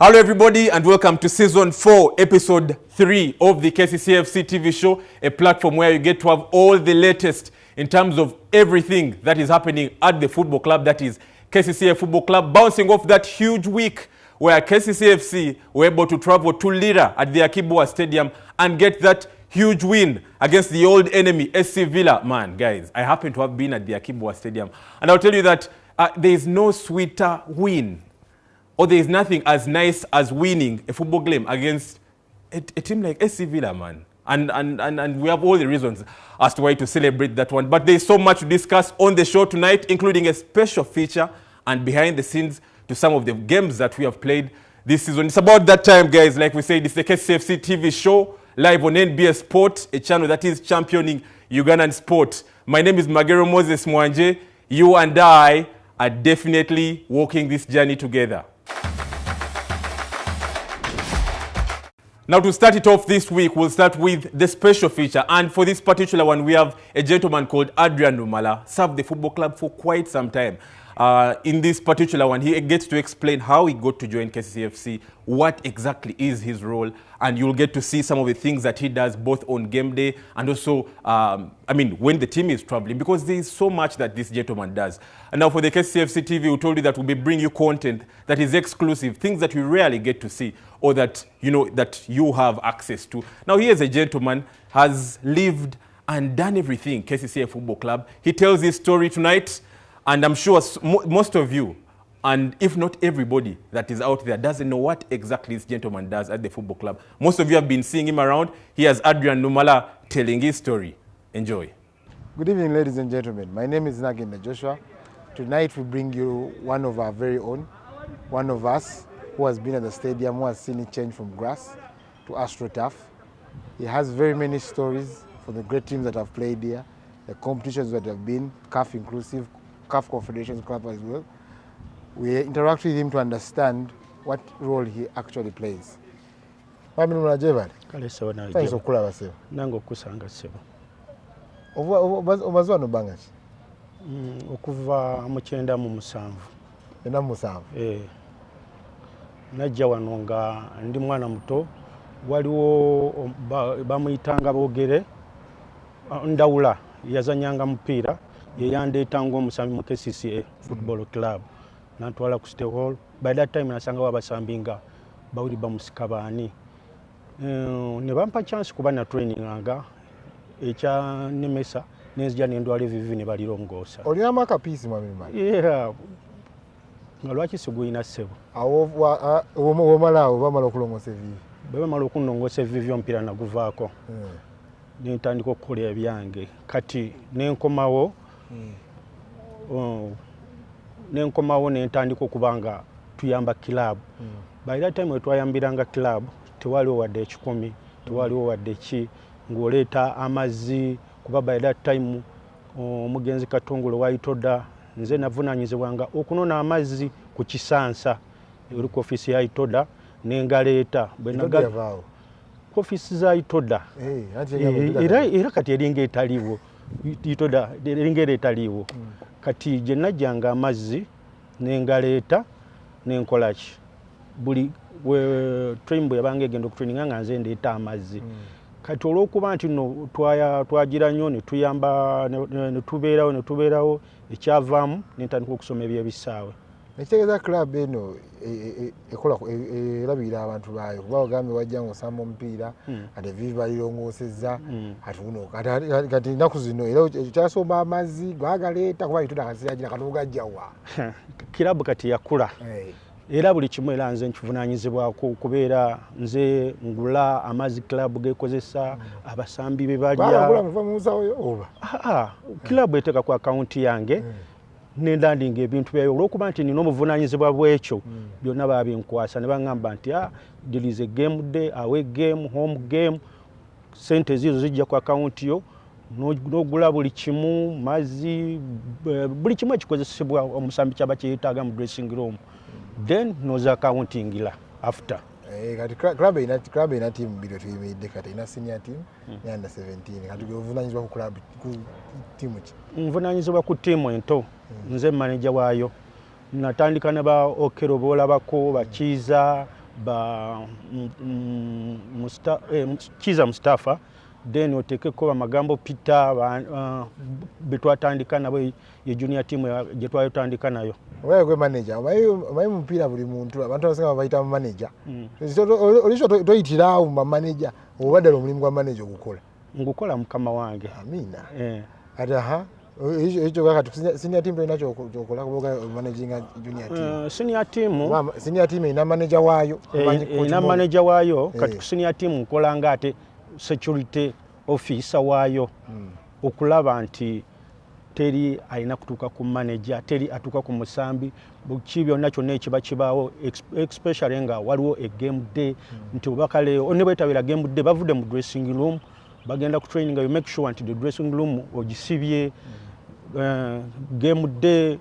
Hello everybody and welcome to season 4 episode 3 of the Kcca Fc TV show, a platform where you get to have all the latest in terms of everything that is happening at the football club, that is Kcca Football Club, bouncing off that huge week where Kcca FC were able to travel to Lira at the Kcca Stadium and get that huge win against the old enemy SC Villa. Man, guys, I happen to have been at the Kcca Stadium and I'll tell you that there is no sweeter win, or there is nothing as nice as winning a football game against a team like SC Villa, man. And we have all the reasons as to why to celebrate that one. But there is so much to discuss on the show tonight, including a special feature and behind the scenes to some of the games that we have played this season. It's about that time, guys. Like we said, it's the Kcca Fc TV show, live on NBS Sport, a channel that is championing Ugandan sport. My name is Magero Moses Mwanje. You and I are definitely walking this journey together. Now, to start it off this week, we'll start with the special feature. And for this particular one, we have a gentleman called Adrian Numala, served the football club for quite some time. In this particular one, he gets to explain how he got to join Kcca FC, what exactly is his role, and you'll get to see some of the things that he does both on game day and also, when the team is traveling, because there is so much that this gentleman does. And now for the Kcca FC TV, we told you that we'll be bringing you content that is exclusive, things that you rarely get to see or that you have access to. Now, he as a gentleman has lived and done everything Kcca Football Club. He tells his story tonight. And I'm sure most of you, and if not everybody that is out there, doesn't know what exactly this gentleman does at the football club. Most of you have been seeing him around. Here's Adrian Numala telling his story. Enjoy. Good evening, ladies and gentlemen. My name is Nagenda Joshua. Tonight we bring you one of our very own, one of us who has been at the stadium, who has seen it change from grass to AstroTurf. He has very many stories for the great teams that have played here, the competitions that have been, CAF inclusive, CAF Confederations Club as well. We interact with him to understand what role he actually plays. Thanks for calling us. Nango kusanga sebo. Obazwa no bangachi. Okuva mukyenda mu musanvu. Ena musanvu. Najja wano nga ndi mwana muto, waliwo bamuyitanga boogere Ndawula yazanyanga mupiira yeyandeetanga omusambi mu Kcca Football Club natwala ku State Hall. By that time nasanga wabasambi nga bawuli bamusika baani, ne bampa chance kuba na training anga ekya nemesa nenzija nendwala evivi ne balirongoosa. Olina amaka piece mwami mali? Yeah. Ngalwaki siguyina ssebo. Womala okulongoosa evivi? Bamala okunongoosa evivi omupiira naguvaako. Nentandika okukola ebyange kati nenkomawo nentandika okubanga tuyamba club. By that time wetwayambiranga club tewaliwo wadde ekikumi, tewaliwo wadde ki ng'oleeta amazzi, kuba by that time omugenzi Katongoolo wayitoda nze navunaanyizibwanga okunona amazzi ku Kisansa eri ku ofisi ya Itoda nengaleeta ofisi za Itoda era kati eringa etaliwo Itoda eringa etaliwo kati gye najjanga amazzi nengaleeta nenkolaki buli train bwe yabanga egenda okutraininga nga nze ndeeta amazzi. Kati olw'okuba nti no twagira nnyo ne tuyamba ne tubeerawo ekyavaamu nentandika okusoma ebyebisaawe. Ekitegeeza club eno ekola erabirira abantu baayo kuba ogambe wajja ng'osamba omupiira ate vivi balirongoosezza kati ennaku zino era kyasomba amazzi gwagaleeta kuba Itoda kasiragira kanogajjawa. Kirabu kati yakula era buli kimu era nze nkivunaanyizibwako kubeera nze ngula amazzi club gekozesa abasambi be balya. Club eteeka ku akawunti yange nendandinga ebintu byayo olw'okuba nti nina obuvunaanyizibwa bw'ekyo byonna babinkwasa ne baŋŋamba nti there is a game day, away game, home game, sente zizo zijja ku akawunti yo n'ogula buli kimu, mazzi, buli kimu ekikozesebwa omusambi kyaba kyeyetaaga mu dressing room, then noza accountingira after. Kati club ina team biro tuyimidde kati ina senior team ne under 17 kati govunanyizwa ku club ku team ki? Nvunanyizibwa ku team ento nze manager waayo natandika ne ba Okero bolabako bakiza ba Kcca Mustafa then otekeko bamagambo Peter betwatandika nabo ye junior team je twayotandika nayo. Wewe gwe manager omayi mpira buli muntu abantu abasinga bayita mu manager olisho toyitirawo mu manager obadde omulimu gwa manager okukola ngukola mukama wange amina ati hicho kaka senior team inacho chokola kuboga managing junior team senior team ina manager wayo ina manager wayo kati senior team nkola ngate security officer wayo okulaba nti teri aina kutuka ku manager teri atuka ku musambi bukibyo nacho nekiba kibaawo especially nga waliwo a game day nti bakale onebwetabira game day bavude mu dressing room bagenda ku training you make sure nti the dressing room ogisibye game day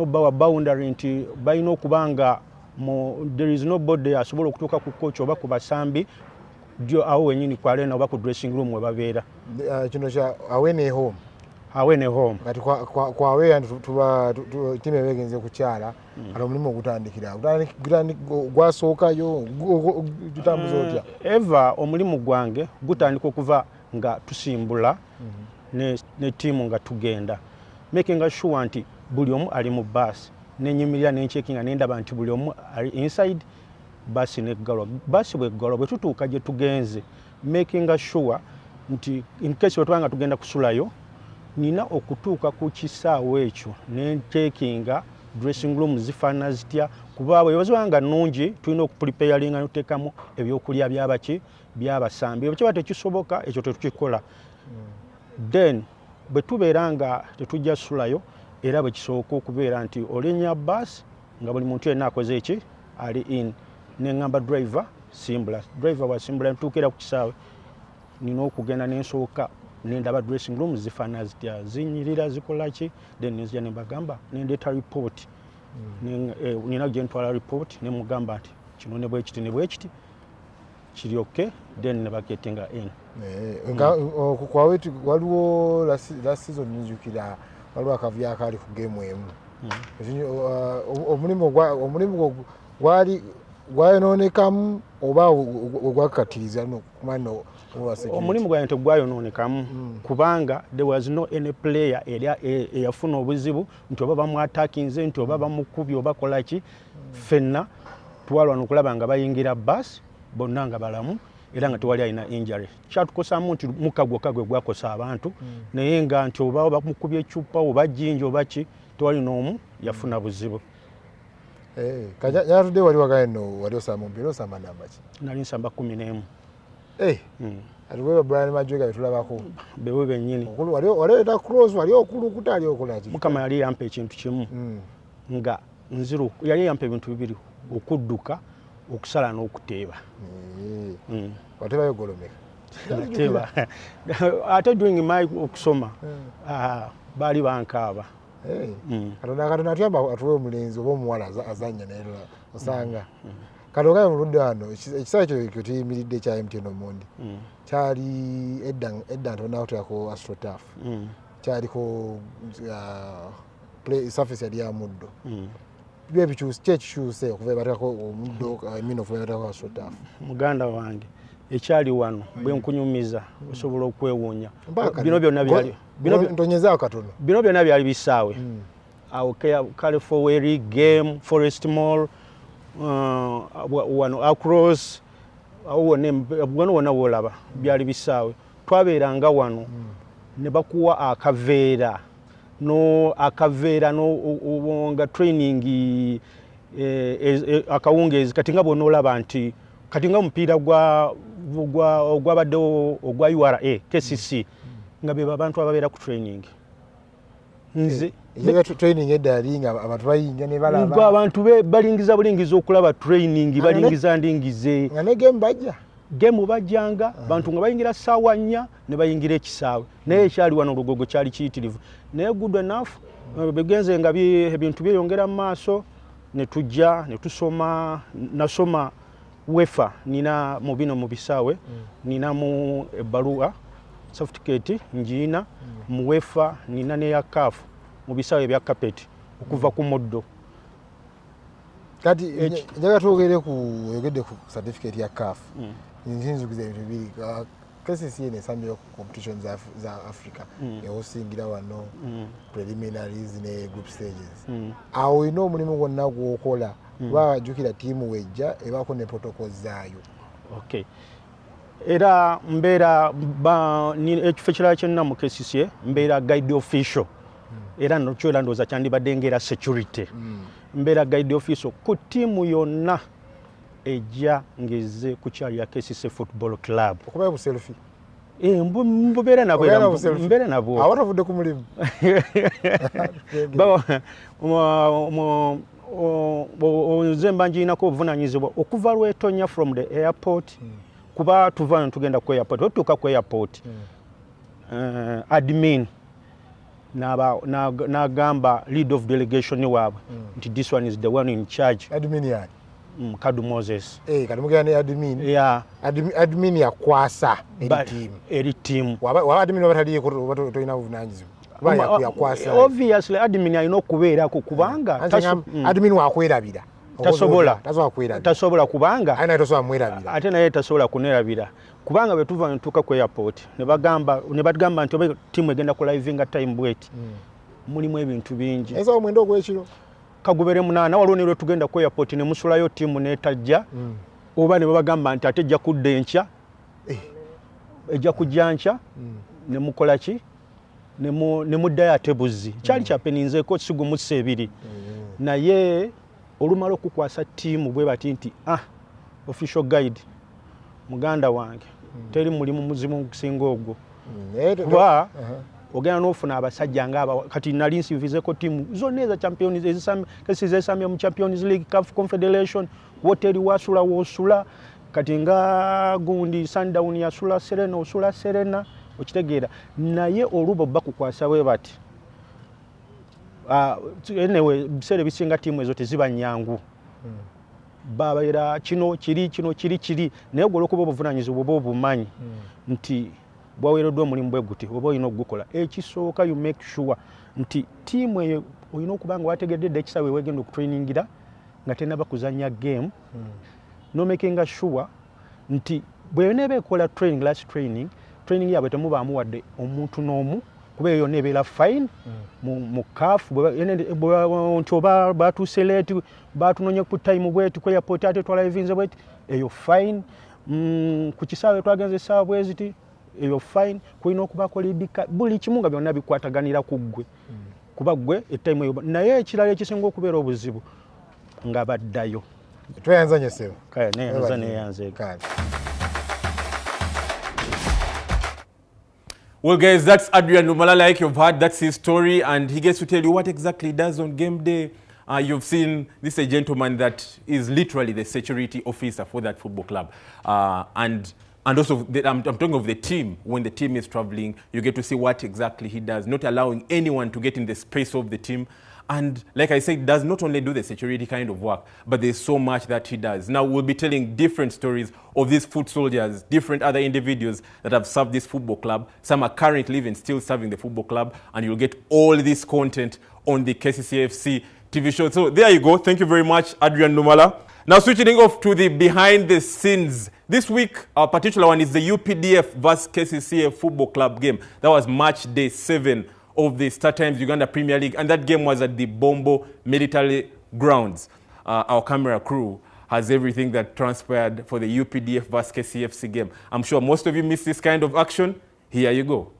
bawa boundary nti bayina okubanga there is nobody asobola okutuka ku coach oba ku basambi dio awo wenyini kwa arena oba ku dressing room webabeera kino kya awene home kati kwa awe tuba timu ebegenze kukyala ala omulimu ogutandikira gwasookayo gutambuza otya eva omulimu gwange gutandika okuva nga tusimbula ne timu nga tugenda making sure nti buli omu ali mu bus nenyimirira nencheckinga nendaba nti buli omu ali inside bus neggalwa bus bweggalwa bwe tutuuka gye tugenze making sure nti in case wetwanga tugenda kusulayo nina okutuuka ku kisaawe ekyo nencheckinga dressing room zifaana zitya kuba bwe bazwanga nnungi tulina okupreparinga notekamu ebyokulya byabaki byabasambi bwe kiba tekisoboka ekyo tetukikola then bwe tubeera nga tetujja sulayo era bwe kisooka okubeera nti olenya bus nga buli muntu yenna akoze eki ali in neŋŋamba driver simbula driver wasimbula ntuukira ku kisaawe nina okugenda nensooka nendaba dressing room zifaana zitya zinyirira zikola ki then nenzija nembagamba nendeeta report nina gye ntwala report nemugamba nti kino ne bwekiti ne bwekiti kiri okay then nebaketinga in kwawe waliwo last season nijukira waliwo akavuyo akaali ku game emu omulimu gwayononekamu oba ogwakatiriza kumano omulimu gwange tegwayononekamu kubanga there was no any player eyafuna obuzibu nti oba bamwatakinze nti oba bamukubye oba kolaki fenna twalwana okulaba nga bayingira bus bonna nga balamu era nga tewali alina injury kyatukosamu nti mukagwe gwakosa abantu naye nga nti oba bamukubye ecupa oba jinja oba ki tewali n'omu yafuna buzibu. Kanyatudde wali wagaeno wali osamba mpira osamba namba ki? Nali nsamba 11. Ati wewe Brian Majwega betulabako bewe bennyini wali eta cross wali okulukuta ali okola ki? Mukama yali yampa ekintu kimu nga nziru yali yampa ebintu bibiri okudduka okusala n'okuteeba. Wateba yogolomeka teba ate doing my okusoma bali bankaaba katonda atuyamba atuwe omulenzi oba omuwala azanya naye osanga katonda muludde wano ekisawe kyo tuyimiridde kya MTN Omondi kyali edda ntonaotuyako astrotaf kyaliko surface yali ya muddo kyekikyuse okuva ebatako omuddo okuva ebatako astrotaf. Muganda wange ekyali wano bwe nkunyumiza osobola okwewuunya ntonyezaawo katono bino byonna byali bisaawe awo California game Forest Mall wano across wona wolaba byali bisaawe twabeeranga wano ne bakuwa akaveera nga training akawungeezi kati nga bw'onoolaba nti kati nga omupiira gwabaddewo ogwa URA KCC nga be abantu ababeera ku training nze training eddalinga abantu bayinga ne balaba abantu balingiza bulingiza okulaba training balingiza ndingize nga ne game bajja game bajjanga bantu nga bayingira ssaawa 4 ne bayingira ekisaawe naye ekyali wano olugogo kyali kiyitirivu naye good enough begenze nga ebintu byeyongera mu maaso ne tujja ne tusoma nasoma wefa nina mu bino mu bisaawe nina mu ebbaluwa certificate njiina mu wefa nina ne ya CAF mu bisaawe bya carpet okuva ku moddo kati njaga twogere ku certificate ya CAF nzinzukiza ebintu bibiri KCCA nesamira ku competition za Africa ewosingira wano preliminaries ne group stages awo ino omulimu gwonna gwokola bajukira tiimu wejja ebako ne protocols zaayo. Okay. Era mbeera ekifo ekirala kyenna mu KCCA mbeera guide official era nokyo ndowooza kyandibadde ngera security mbeera guide official ku tiimu yonna ejja ngeze ku kyali ya KCCA Football Club. Okubayo bu selfie. Mbeera nabwo awatavudde ku mulimu nze mba njirinako obuvunanyizibwa okuva Lwetonya from the airport kuba tuva tugenda ku airport otuuka ku airport admin n'agamba lead of delegation waabwe nti this one is the one in charge. Admin yani Kadu Moses kati mugenda admin admin yakwasa eri team wa admin wabatali toyina buvunanyizibwa obviously admin alina okubeera kubanga admin wakwerabira tasobola kubanga ate naye tasobola kunerabira kubanga bwe tuva ntuuka ku airport ne bagamba nti oba tiimu egenda ku livinga time bweti mulimu ebintu bingi ezo mwendo ogw'ekiro kagubere munaana waliwo ne lwe tugenda ku airport ne musulayo tiimu n'etajja oba ne babagamba nti ate ejja kudda enkya ejja kujja nkya ne mukola ki ne muddayo ate buzzi kyali kyapeninzeeko sigu mu ssebiri naye olumala okukwasa tiimu bwe bati nti official guide muganda wange teri mulimu muzimu okusinga ogwo kuba ogenda n'ofuna abasajja ng'aba kati nali nsivizeko tiimu zonna eza champions ezisamya mu Champions League CAF Confederation woteri wasula wosula kati nga gundi Sundown yasula Serena osula Serena okitegeera naye olubo bakukwasa bwe bati anyway biseera bisinga tiimu ezo teziba nyangu babeera kino kiri naye ogwo olwokuba obuvunanyizibwa oba obumanyi nti bwaweereddwa omulimu bwe guti oba olina okugukola ekisooka you make sure nti tiimu eyo olina okuba nga wategedde dda ekisawe wegenda okutrainingira nga tenaba kuzanya game no making sure nti bwe neeba ekola training yaabwe temubaamu wadde omuntu n'omu kuba eyo nebeera fine mu CAF nti oba batuuse leeti batunonye ku time bweti ku airport ate twalivinze bweti eyo fine ku kisaawe twagenze essaawa bweziti eyo fine kulina okubakolidika buli kimu nga byonna bikwataganira ku ggwe kuba ggwe etime eyo naye ekirala ekisinga okubeera obuzibu nga baddayo tweyanzanye sebo kale neyanze Well, guys, that's Adrian Numala. Like you've heard, that's his story, and he gets to tell you what exactly he does on game day. You've seen this a gentleman that is literally the security officer for that football club, and also I'm talking of the team. When the team is traveling, you get to see what exactly he does, not allowing anyone to get in the space of the team. And like I said, does not only do the security kind of work, but there's so much that he does. Now we'll be telling different stories of these foot soldiers, different other individuals that have served this football club. Some are currently even still serving the football club, and you'll get all this content on the Kcca Fc TV show. So there you go. Thank you very much, Adrian Numala. Now switching off to the behind the scenes. This week, our particular one is the UPDF vs Kcca Football Club game. That was match day 7 of the Star Times Uganda Premier League, and that game was at the Bombo Military Grounds. Our camera crew has everything that transpired for the UPDF vs Kcca FC game. I'm sure most of you missed this kind of action. Here you go.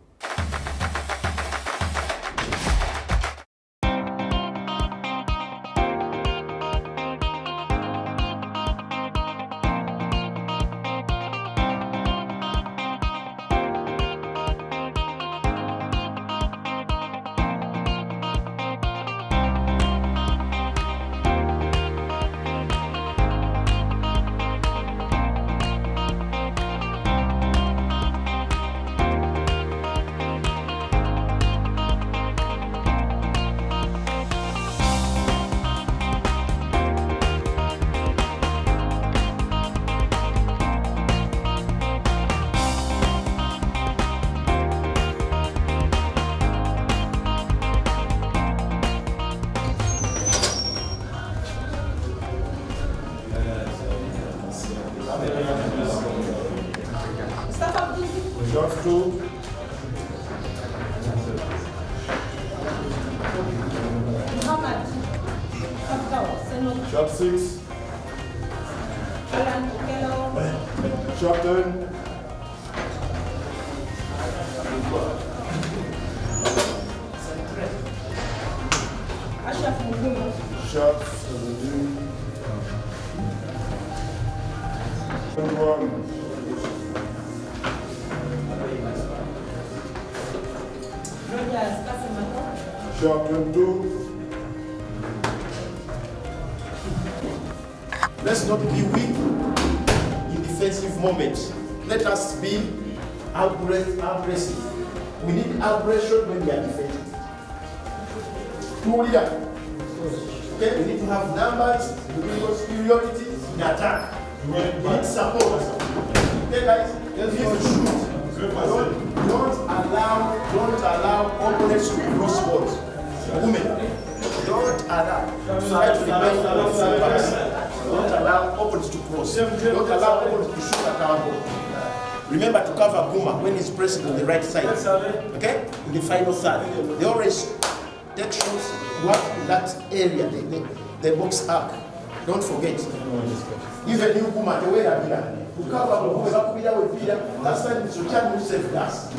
2. Sharp 6. Sharp 10. Sharp 17. 21. Sharp 22. Let's not be weak in defensive moments. Let us be aggressive. We need aggression when we are defending. Okay, we need to have numbers, we need superiority in attack. We need support. Okay, guys, let's shoot. Don't allow opponents to cross balls. Women, don't allow. Try to remind don't allow opponents to cross. Don't allow opponents to shoot at our ball. Remember to cover Guma when he's pressing on the right side. Okay? In the final third. They always take shots work in that area, the box arc. Don't forget. Even you Guma, the way I do to cover Guma, last time it's your child who saved us.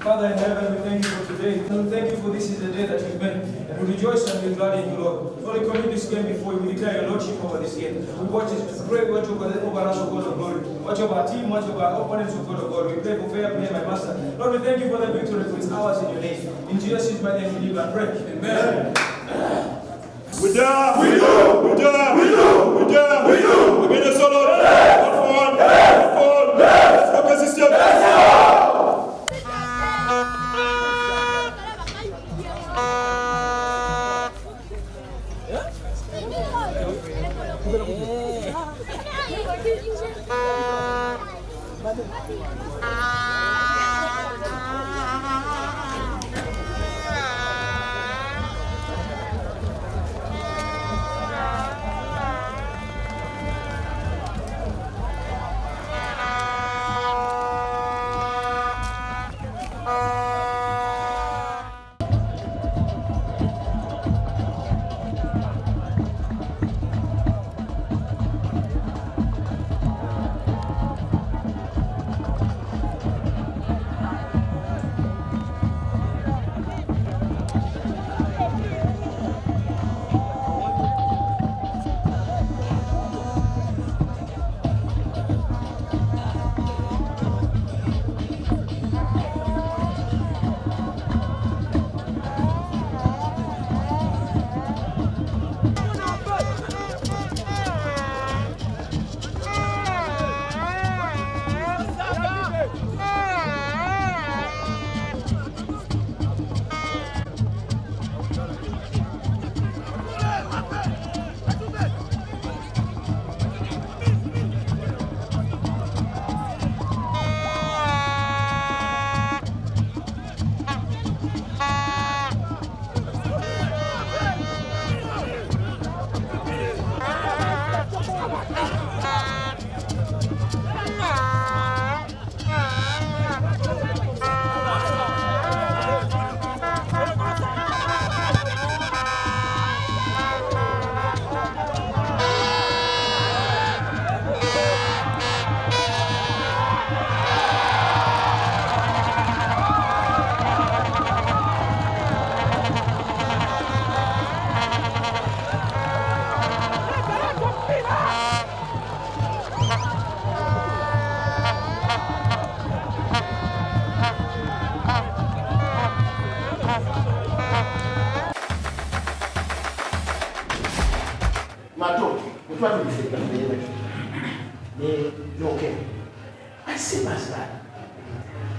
Father in heaven, we thank you for today. We thank you for this is the day that you've made. And we rejoice and we're glad in you, Lord. Lord, we commit this game before you. We declare your Lordship over this game. We watch it. Pray watch over us, O God of glory. Watch over our team, watch over our opponents, O God of God. We pray for fair play, my master. Lord, we thank you for the victory, for it's ours in your name. In Jesus' mighty name we live and pray. Amen. We done! We do! We done! We do! We done! We do! We made a solo! One for one! One for one! Let's go, consistent! Let's go!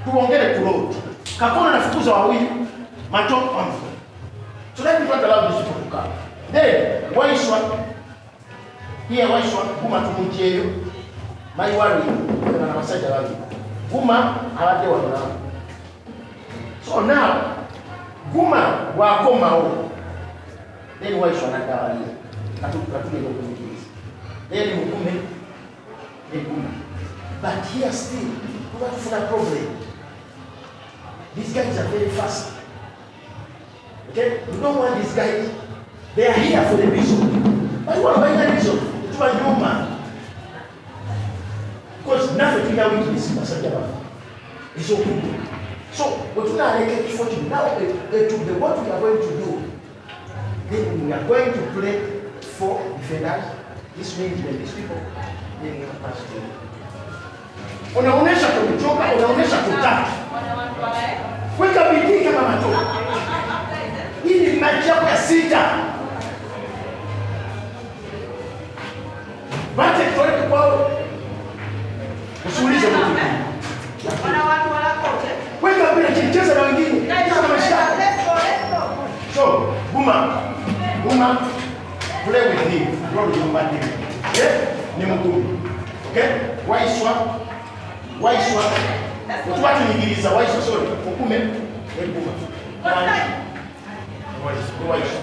Tuongele kurudi. Kakona nafukuza wawili. Macho kwanza. So let me not allow this to come. Then, waishwa. Here waishwa kuma tumujeyo. Mai wari na masaja wali. Kuma awade wana. So now, Guma wakoma ho. Then waishwa na dawali. Katuke ndio kumikisi. Then mukume Guma. But here still Tuba tufuna problem. These guys are very fast. Okay? You don't want these guys. They are here for the reason. But you are buying the reason. You are human. Because nothing in our weakness is it's okay. So, what we are making for you now, what we are going to do, then we are going to play for defenders. This means when these people, they will pass to you. Unaonesha kuchoka, unaonesha kutaka. Weka bidii kama matoka. Hii ni mechi yako ya 6. Bate kwa kwao. Usiulize mtu. Wana watu wala kote. Weka bila kicheza na wengine. Kama mashaka. Let's go. So, Buma. Play with him. Roll your body. Okay? Ni mgumu. Okay? Waiswa. Watu Nyingiriza waiswa sorry. Ukume. Buma. Waiswa.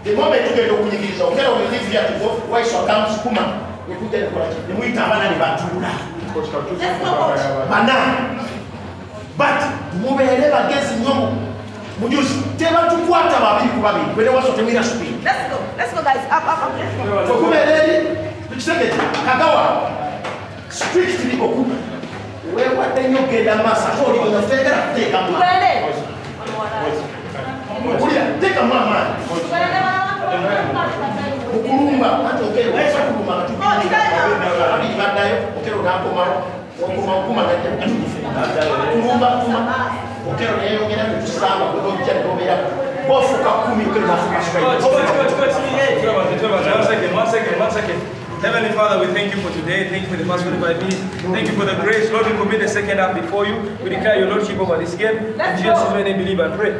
The moment you get to Nyingiriza, ongea umelive here to go. Waiswa comes Kuma. Nikuja ni kwa chini. Muita bana ni batula. Bana. But mubeelewa gezi nyongo. Mujuzi teba tukwata babiri kubabiri. Wele wasote mira speed. Let's go guys. Up. Let's go. Kumeleli. Tuchiteke kagawa. Strictly okupa. Wewe watenyo genda masa. Tori unafekera teka mama. Wele. Kulia teka mama. Ukurumba hata ukele wewe kurumba katupinga. Abi badayo ukelo ngako maro. Kuma ngati kurumba. Ukero leo ngena kutusamba kutoka ndobera. Bofuka 10 ukelo nafuka shika. One second. Heavenly Father, we thank you for today. Thank you for the past 45 minutes. Thank you for the grace. Lord, we commit the second half before you. We declare your Lordship over this game. In Jesus' name, believe and pray.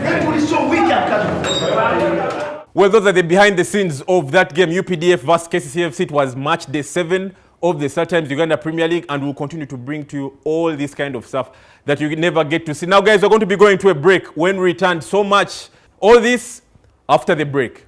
Everybody so weak and Well, those are the behind the scenes of that game, UPDF vs Kcca Fc. It was match day 7 of the StarTimes Uganda Premier League, and we'll continue to bring to you all this kind of stuff that you never get to see. Now, guys, we're going to be going to a break. When we return, so much. All this after the break.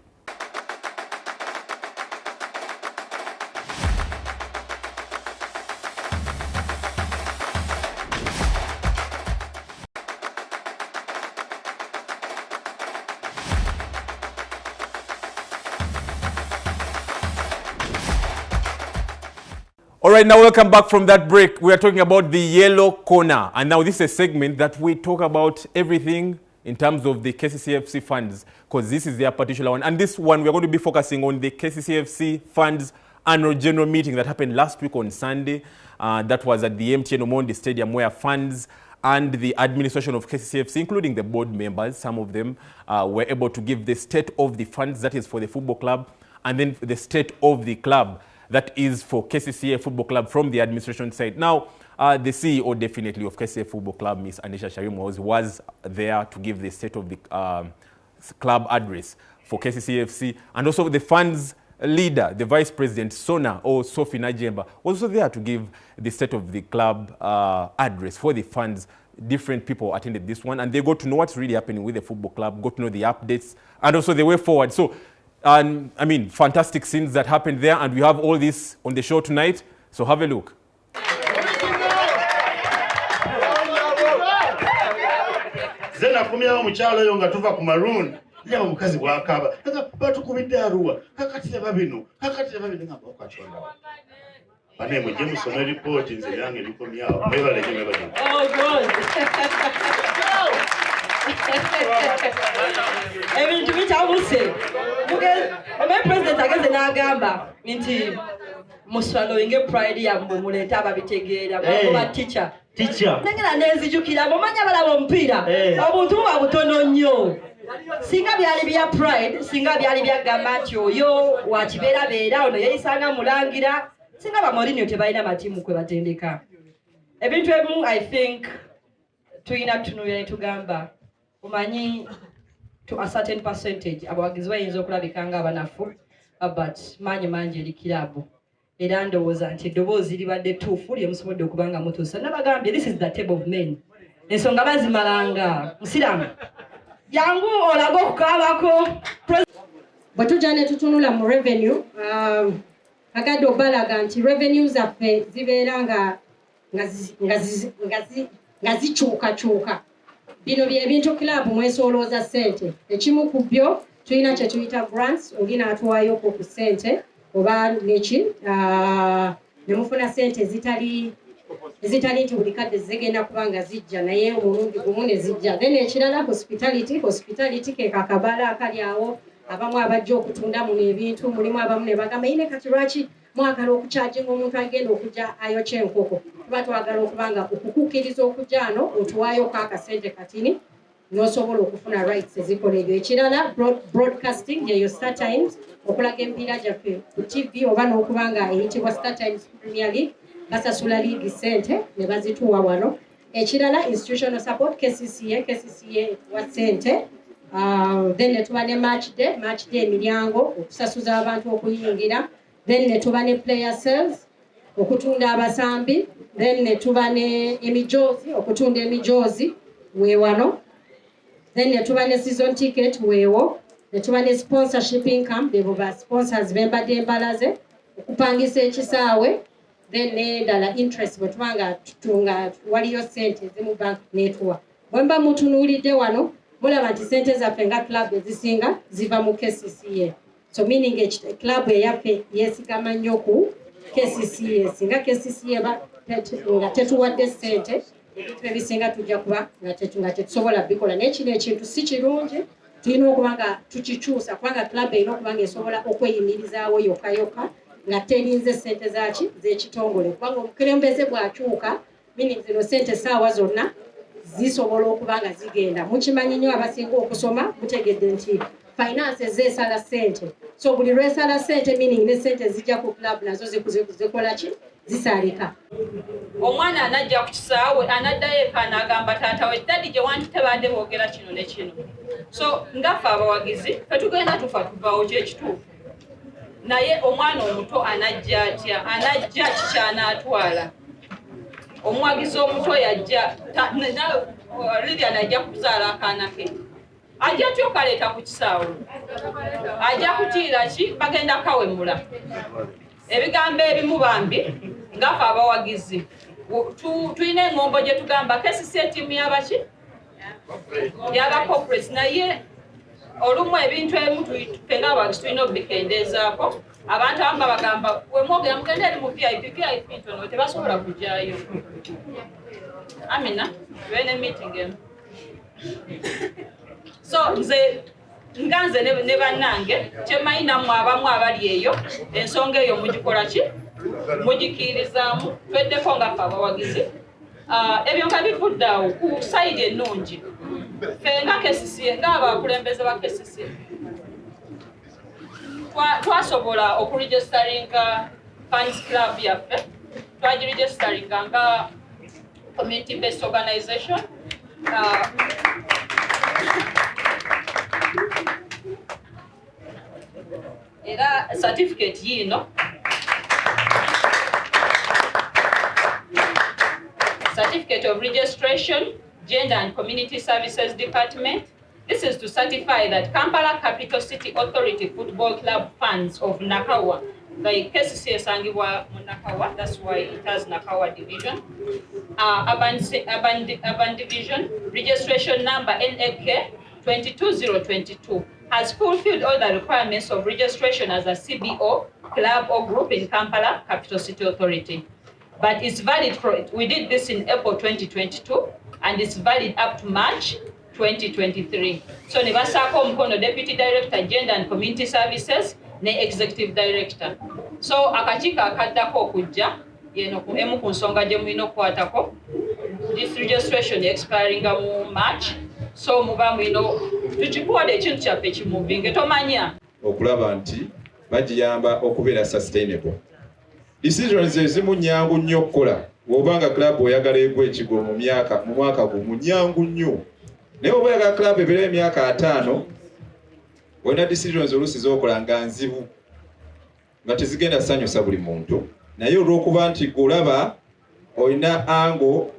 All right, now welcome back from that break. We are talking about the yellow corner. And now this is a segment that we talk about everything in terms of the Kcca Fc funds, because this is their particular one. And this one, we're going to be focusing on the Kcca Fc funds annual general meeting that happened last week on Sunday. That was at the MTN Omondi Stadium, where funds and the administration of Kcca Fc, including the board members, some of them were able to give the state of the funds, that is for the football club, and then the state of the club, that is for Kcca Football Club from the administration side. Now, the CEO definitely of Kcca Football Club, Ms. Anisha Sharim, was there to give the state of the club address for Kcca Fc, and also the funds leader, the vice president, Sona or Sophie Najemba, was also there to give the state of the club address for the funds. Different people attended this one, and they got to know what's really happening with the football club, got to know the updates, and also the way forward. So, and I mean, fantastic scenes that happened there, and we have all this on the show tonight, so have a look. Zena kumya mukyalo yo nga tuva ku maroon ya mukazi bwakaba batukubidde aruwa kakatira babino nga bakachonda bane mujje musome report nze yange likomyawo mwebalege Oh God. Ebintu bikyabuse ome president ageze n'agamba nti muswalo inge pride yabwe muleta ababitegeera kuba teacher nengera nenzijukira mumanya balaba omupiira obuntu buba butono nnyo singa byali bya pride singa byali byagamba nti oyo wakibeerabeera ono yayisanga mulangira singa bamorinyo tebalina matimu kwe batendeka ebintu ebimu I think tuyina tunuulira ne tugamba umanyi to a certain percentage abawagizi bayinza okulabika nga abanafu but manyi eri kirabu era ndowooza nti eddoboozi libadde ttuufu lyemusobodde okubanga mutuusa nabagambye this is the table of men ensonga bazimalanga musiramu jangu olaga okukaabako bwe tujja ne tutunula mu revenue agadde obalaga nti revenue zaffe zibeera nga nga zikyukakyuka. Bino bye bintu club mwesolooza ssente. Ekimu ku byo tulina kye tuyita grants, oli n'atuwaayoko ku ssente oba neki ne mufuna ssente ezitali nti buli kadde zigenda kubanga zijja naye omulundi gumu ne zijja. Then ekirala hospitality ke kakabala akali awo abamu abajja okutunda muno ebintu mulimu abamu ne bagamba yine kati lwaki mwagala okukyajinga omuntu agenda okujja ayokya enkoko tuba twagala okubanga okukukkiriza okujja ano otuwaayoko akasente katini n'osobola okufuna rights ezikola ebyo. Ekirala broadcasting yeyo Star Times okulaga emipiira gyaffe ku TV oba n'okubanga eyitibwa Star Times Premier League basasula liigi ssente ne bazituwa wano. Ekirala institutional support KCCA wa ssente. Then netuba ne match day emiryango okusasuza abantu okuyingira. Then netuba ne player sales okutunda abasambi. Then netuba ne emijoozi okutunda emijoozi weewano. Then netuba ne season ticket weewo. Netuba ne sponsorship income bebo ba sponsors bembadde embalaze okupangisa ekisaawe. Then nedala interest bwetubanga tutunga waliyo ssente ezimu bank netuwa. Bwemba mutunuulidde wano mulaba nti ssente zaffe nga club ezisinga ziva mu KCCA. So meaning club eyaffe yeesigama nnyo ku KCCA. Singa KCCA nga tetuwadde ssente ebintu ebisinga tujja kuba nga tetusobola bikola. Naye kino ekintu si kirungi, tulina okuba nga tukikyusa kubanga club erina okuba nga esobola okweyimirizaawo yokka nga terinze ssente zaki z'ekitongole kubanga omukulembeze bw'akyuka meaning zino ssente saawa zonna zisobola okuba nga zigenda. Mukimanyi nnyo abasinga okusoma mutegedde nti finance zeesala ssente. So buli lwesala ssente meaning ne ssente zijja ku club nazo zikola ki zisalika. Omwana anajja ku kisaawe anaddayo eka n'agamba taata we dadi gye wantu tebadde boogera kino ne kino. So ngaffe abawagizi tetugenda tufa tuvaawo kyekituufu. Naye omwana omuto anajja atya anajja kikyanaatwala. Omuwagizi omuto yajja Lydia anajja kuzaala akaana ke ajja tyokaleeta ku kisaawe ajja kutiira ki bagenda kawemula. Ebigambo ebimu bambi ngaffe abawagizi tulina engombo gye tugamba Kcca tiimu y'abaki y'aba corporates naye olumu ebintu ebimu ffe ng'abawagizi tulina obikendeezaako. Abantu abamu bagamba we mwogera mugenda eri mu VIP ntono tebasobola kujjayo. Amina tubeera ne meeting emu. So nze ne bannange kyemanyi nammwe abamu abali eyo ensonga eyo mugikola ki mugikiirizaamu tweddeko ngaffe abawagizi. Ebyo nga bivudde awo ku sayidi ennungi ffe nga KCCA ng'abakulembeze ba KCCA twasobola okuregistaringa fans club yaffe twagiregistaringa nga community based organization. Era certificate yino certificate of registration Gender and Community Services Department. This is to certify that Kampala Capital City Authority Football Club fans of Nakawa, the KCCA Sangiwa Nakawa, that's why it has Nakawa division, Urban division, registration number NAK 22022, has fulfilled all the requirements of registration as a CBO, club or group in Kampala Capital City Authority. But it's valid we did this in April 2022, and it's valid up to March 2023. So Nebasako Mkono, Deputy Director, Gender and Community Services, ne Executive Director. So akachika akaddako okujja yeno emu ku nsonga gye mulina okukwatako. This registration expiring mu March. So muba mulino tukikuwadde ekintu kyaffe kimuvinge tomanya okulaba nti bagiyamba okubeera sustainable. Decisions ezimu nyangu nnyo okukola bw'obanga club oyagala egwa ekigo mu mwaka gumu nyangu nnyo. Naye oba oyagala club ebeera emyaka 5 olina decisions oluusi z'okola nga nzibu nga tezigenda sanyusa buli muntu. Naye olw'okuba nti golaba olina ango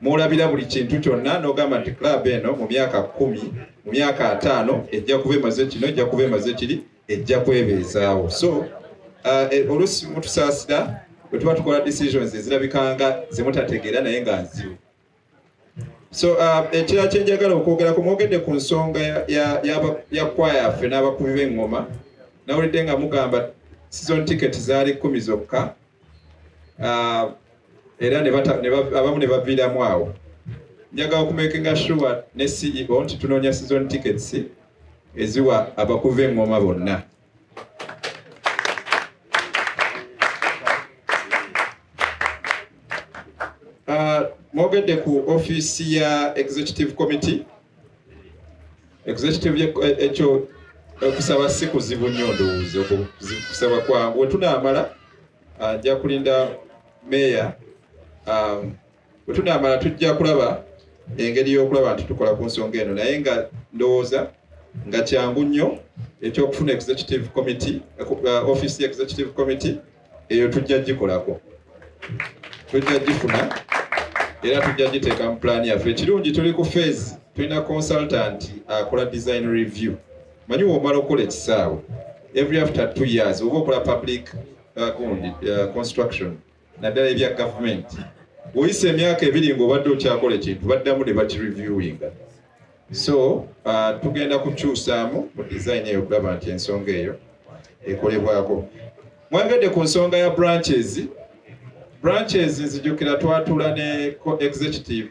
mulabira buli kintu kyonna n'ogamba nti club eno mu myaka 10 mu myaka 5 ejja kuba emaze kino ejja kuba emaze kiri ejja kwebeezaawo. So oluusi mutusaasira bwe tuba tukola decisions ezirabikanga zemutategeera naye nga nzibu. So ekirala kye njagala okwogerako mwogedde ku nsonga ya kwaya yaffe n'abakubi b'eŋŋoma. Nawulidde nga mugamba season ticket zaali 10 zokka era abamu ne baviiramu awo. Njagala okumakinga sure ne CEO nti tunoonya season tickets eziwa abakubi b'eŋŋoma bonna. Mwogedde ku office ya executive committee. Executive ekyo kusaba si kuzibu nnyo ndowooza kusaba kwangu. We tunaamala ajja kulinda meeya. We tunaamala tujja kulaba engeri y'okulaba nti tukola ku nsonga eno naye nga ndowooza nga kyangu nnyo ekyokufuna executive committee, office ya executive committee eyo tujja gikolako. Tujja gifuna era tujja giteeka mu plan yaffe. Ekirungi tuli ku phase, tulina consultant akola design review. Manyi womala okukola ekisaawe every after 2 years oba okola public construction naddala ebya government oyise emyaka 2 ng'obadde okyakola ekintu baddamu ne bakireviewinga. So tugenda kukyusaamu mu design eyo okulaba nti ensonga eyo ekolebwako. Mwagedde ku nsonga ya branches nzijukira twatula ne executive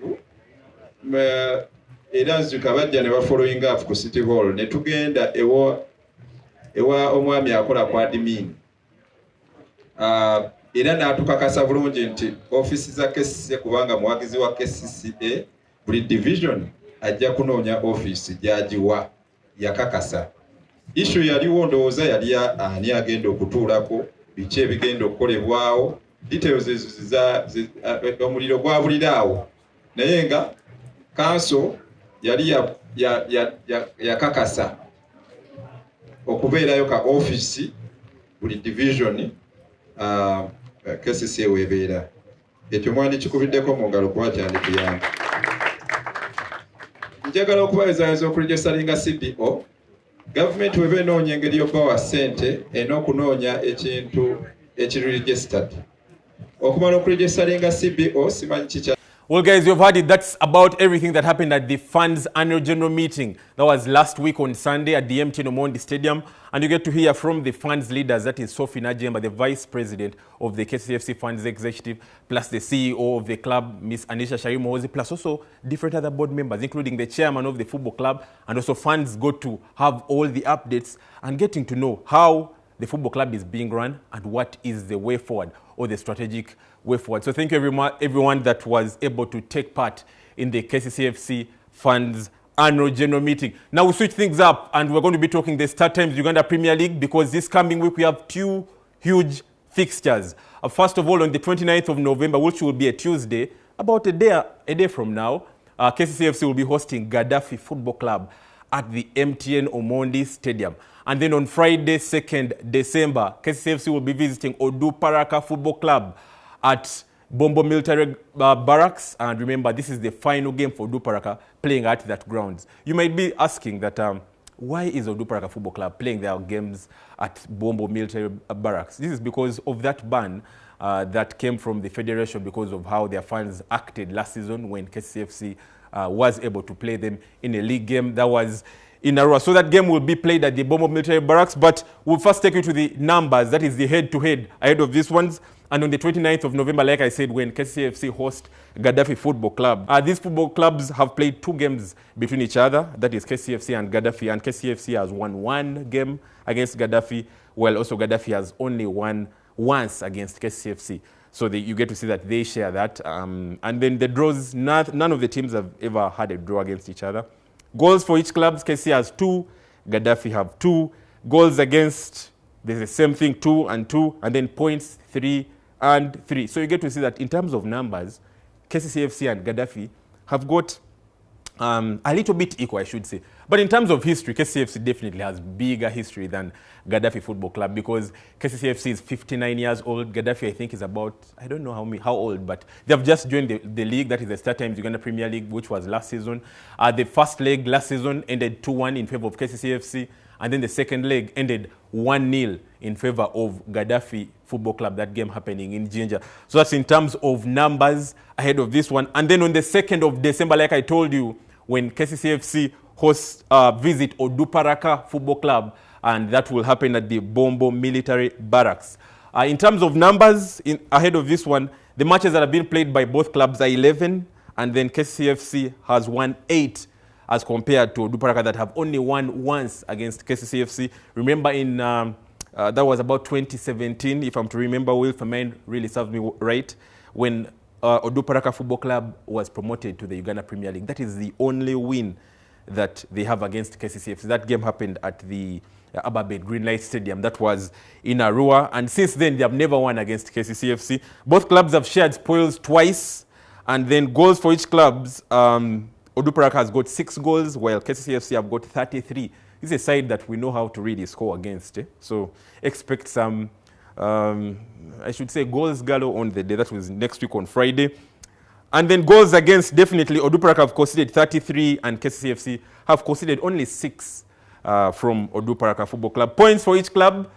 era nzijukira bajja ne bafollowing up ku City Hall ne tugenda ewa omwami akola ku admin era n'atukakasa bulungi nti office za Kcca kubanga muwagizi wa Kcca buli division ajja kunoonya office gyagiwa yakakasa. Issue yaliwo ndowooza yali ani agenda okutuulako biki ebigenda okukolebwawo details omuliro gwabuliraawo naye nga council yali yakakasa okubeerayo ka office buli division Kcca weebeera. Ekyo mwandi kikubiddeko mu ngalo kuba kyandikuyamba. Njagala okubawezaaweza okuregistaringa CBO. Government weba enoonya engeri y'okubawa ssente en'okunoonya ekintu ekiregistered. Okumala okuregistaringa CBO simanyi kikya. Well, guys, you've heard it. That's about everything that happened at the Funds Annual General Meeting. That was last week on Sunday at the MTN Omondi Stadium. And you get to hear from the Funds leaders, that is Sophie Najemba, the Vice President of the Kcca Fc Funds Executive, plus the CEO of the club, Miss Anisha Sharimozi, plus also different other board members, including the chairman of the football club. And also Funds got to have all the updates and getting to know how the football club is being run and what is the way forward or the strategic way forward. So thank you everyone that was able to take part in the Kcca Fc Funds Annual General Meeting. Now we switch things up and we're going to be talking the Start Times Uganda Premier League because this coming week we have 2 huge fixtures. First of all, on the 29th of November, which will be a Tuesday, about a day from now, Kcca Fc will be hosting Gaddafi Football Club at the MTN Omondi Stadium. And then on Friday, 2nd December, Kcca Fc will be visiting Oduparaka Football Club at Bombo Military Barracks. And remember, this is the final game for Oduparaka playing at that grounds. You might be asking that why is Oduparaka Football Club playing their games at Bombo Military Barracks? This is because of that ban that came from the Federation because of how their fans acted last season when Kcca Fc was able to play them in a league game that was in Arua. So that game will be played at the Bombo Military Barracks, but we'll first take you to the numbers, that is the head-to-head ahead of these ones. And on the 29th of November, like I said, when Kcca Fc host Gaddafi Football Club, these football clubs have played 2 games between each other, that is Kcca Fc and Gaddafi, and Kcca Fc has won 1 game against Gaddafi, while also Gaddafi has only won once against Kcca Fc. So you get to see that they share that. And then the draws, none of the teams have ever had a draw against each other. Goals for each club, Kcca has 2, Gaddafi have 2. Goals against, there's the same thing, 2 and 2, and then points, 3 and 3. So you get to see that in terms of numbers, Kcca Fc and Gaddafi have got a little bit equal, I should say. But in terms of history, Kcca Fc definitely has bigger history than Gaddafi Football Club because Kcca Fc is 59 years old. Gaddafi, I think, is about, I don't know how old, but they have just joined the league, that is the Start Times Uganda Premier League, which was last season. The first leg last season ended 2-1 in favor of Kcca Fc. And then the second leg ended 1-0 in favor of Gaddafi Football Club, that game happening in Jinja. So that's in terms of numbers ahead of this one. And then on the 2nd of December, like I told you, when Kcca Fc hosts visit Oduparaka Football Club, and that will happen at the Bombo Military Barracks. In terms of numbers ahead of this one, the matches that have been played by both clubs are 11, and then Kcca Fc has won 8 as compared to Oduparaka that have only won once against Kcca Fc. Remember that was about 2017, if I'm to remember well, if my mind really serves me right, when Oduparaka Football Club was promoted to the Uganda Premier League. That is the only win that they have against Kcca Fc. That game happened at the Ababed Greenlight Stadium. That was in Arua, and since then they have never won against Kcca Fc. Both clubs have shared spoils twice, and then goals for each club. Oduparaka has got 6 goals, while Kcca Fc have got 33. This is a side that we know how to really score against. So expect some, I should say, goals galore on the day. That was next week on Friday. And then goals against, definitely, Oduparaka have conceded 33, and Kcca Fc have conceded only 6 from Oduparaka Football Club. Points for each club,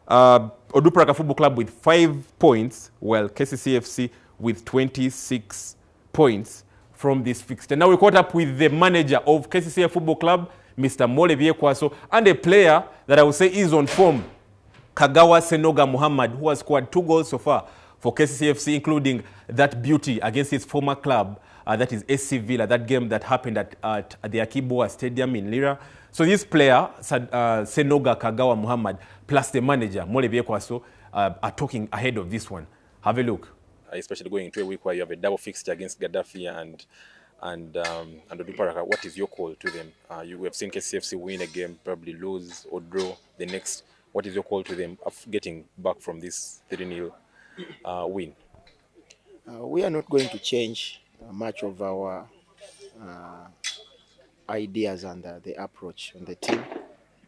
Oduparaka Football Club with 5 points, while Kcca Fc with 26 points from this fixture. Now we caught up with the manager of Kcca Football Club, Mr. Mole Biekwaso, and a player that I would say is on form, Kagawa Senoga Muhammad, who has scored 2 goals so far for Kcca Fc, including that beauty against his former club, that is SC Villa, that game that happened at the Akiboa Stadium in Lira. So this player, Senoga Kagawa Muhammad, plus the manager, Mole Biekwaso, are talking ahead of this one. Have a look. Especially going into a week where you have a double fixture against Gaddafi and Oduparaka. What is your call to them? You have seen Kcca Fc win a game, probably lose or draw the next. What is your call to them of getting back from this 3-0 win? We are not going to change much of our ideas and the approach on the team.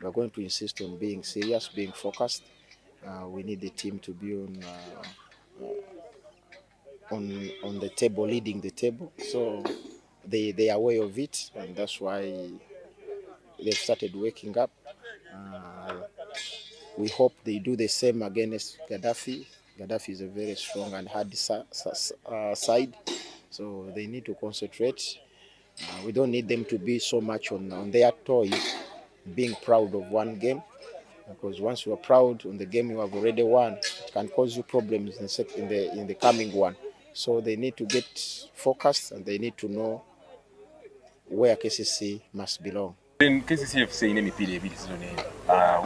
We are going to insist on being serious, being focused. We need the team to be on the table, leading the table. So they are aware of it, and that's why they've started waking up. We hope they do the same against Gaddafi. Gaddafi is a very strong and hard side, so they need to concentrate. We don't need them to be so much on their toys, being proud of one game, because once you are proud on the game you have already won, it can cause you problems in the coming one. So they need to get focused, and they need to know where Kcca must belong. Kcca Fc ine mipira ebiri sizoni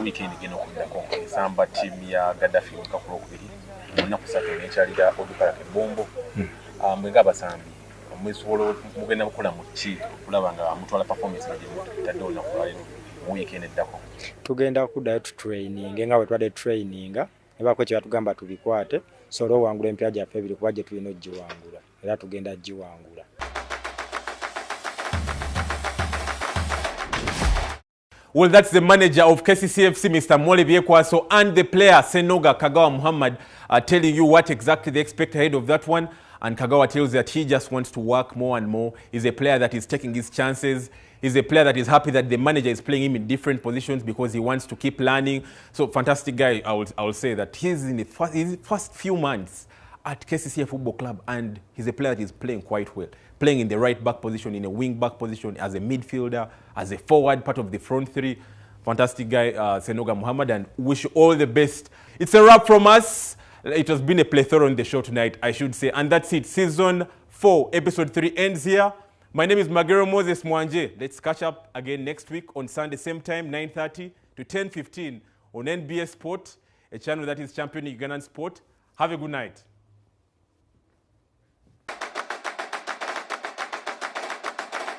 weekend igenda okuddako esamba tiimu ya Gaddafi olunaku lwokubiri olunaku kusatu n'ekyalira Oduparaka Bombo mwe ng'abasambi mwesobola mugenda kukola mu ki okulaba nga mutwala performance gye olunaku lwaleero mu weekend eddako. Tugenda kuddayo tu training nga bwe twadde training nebaako kye batugamba tubikwate sobola owangula emipiira gyaffe ebiri kuba gye tulina ogiwangula era tugenda giwangula. Well, that's the manager of Kcca Fc, Mr. Mole Biekwaso, and the player, Senoga Kagawa Muhammad, telling you what exactly they expect ahead of that one. And Kagawa tells that he just wants to work more and more. He's a player that is taking his chances. He's a player that is happy that the manager is playing him in different positions because he wants to keep learning. So, fantastic guy. I will say that he's in his first few months at Kcca Football Club, and he's a player that is playing quite well. Playing in the right back position, in a wing back position, as a midfielder, as a forward, part of the front three. Fantastic guy, Senoga Muhammad, and wish you all the best. It's a wrap from us. It has been a plethora on the show tonight, I should say. And that's it. Season 4, episode 3 ends here. My name is Magero Moses Mwanje. Let's catch up again next week on Sunday, same time, 9:30 to 10:15 on NBS Sport, a channel that is championing Ugandan sport. Have a good night.